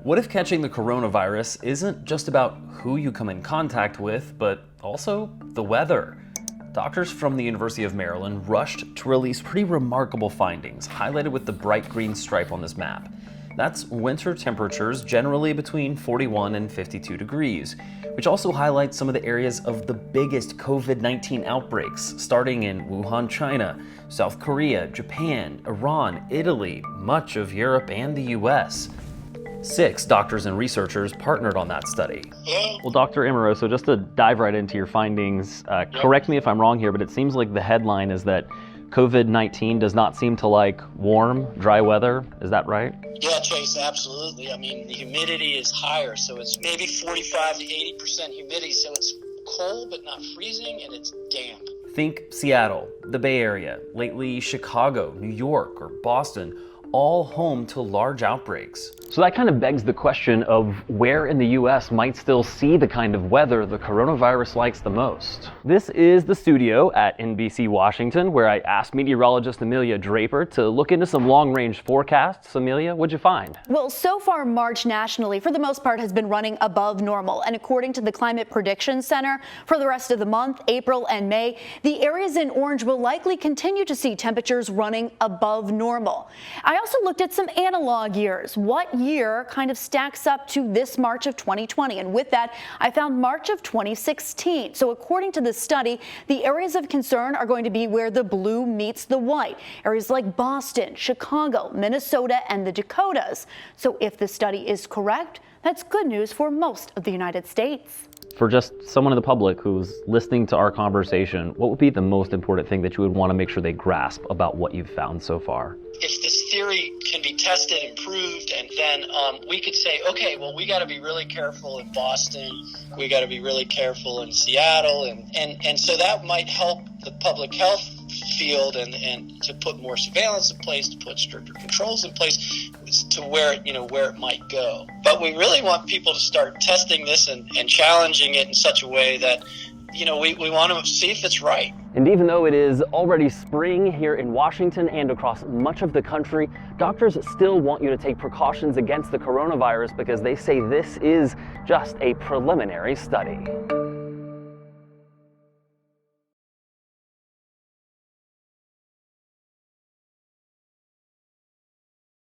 What if catching the coronavirus isn't just about who you come in contact with, but also the weather? Doctors from the University of Maryland rushed to release pretty remarkable findings, highlighted with the bright green stripe on this map. That's winter temperatures generally between 41 and 52 degrees, which also highlights some of the areas of the biggest COVID-19 outbreaks, starting in Wuhan, China, South Korea, Japan, Iran, Italy, much of Europe, and the US. 6 doctors and researchers partnered on that study. Well, Dr. Amoroso, just to dive right into your findings, correct me if I'm wrong here, but it seems like the headline is that COVID-19 does not seem to like warm, dry weather. Is that right? Yeah, Chase, absolutely. I mean, the humidity is higher, so it's maybe 45 to 80% humidity, so it's cold but not freezing, and it's damp. Think Seattle, the Bay Area, lately Chicago, New York, or Boston, all home to large outbreaks. So that kind of begs the question of where in the US might still see the kind of weather the coronavirus likes the most. This is the studio at NBC Washington, where I asked meteorologist Amelia Draper to look into some long-range forecasts. Amelia, what'd you find? Well, so far March nationally, for the most part, has been running above normal. And according to the Climate Prediction Center, for the rest of the month, April and May, the areas in orange will likely continue to see temperatures running above normal. I also looked at some analog years. What year kind of stacks up to this March of 2020? And with that, I found March of 2016. So according to this study, the areas of concern are going to be where the blue meets the white. Areas like Boston, Chicago, Minnesota, and the Dakotas. So if the study is correct, that's good news for most of the United States. For just someone in the public who's listening to our conversation, what would be the most important thing that you would want to make sure they grasp about what you've found so far? If this theory can be tested and proved, and then we could say, okay, well, we got to be really careful in Boston, we got to be really careful in Seattle, and so that might help the public health field and to put more surveillance in place, to put stricter controls in place, to where it might go. But we really want people to start testing this and challenging it in such a way that we want to see if it's right. And even though it is already spring here in Washington and across much of the country, doctors still want you to take precautions against the coronavirus because they say this is just a preliminary study.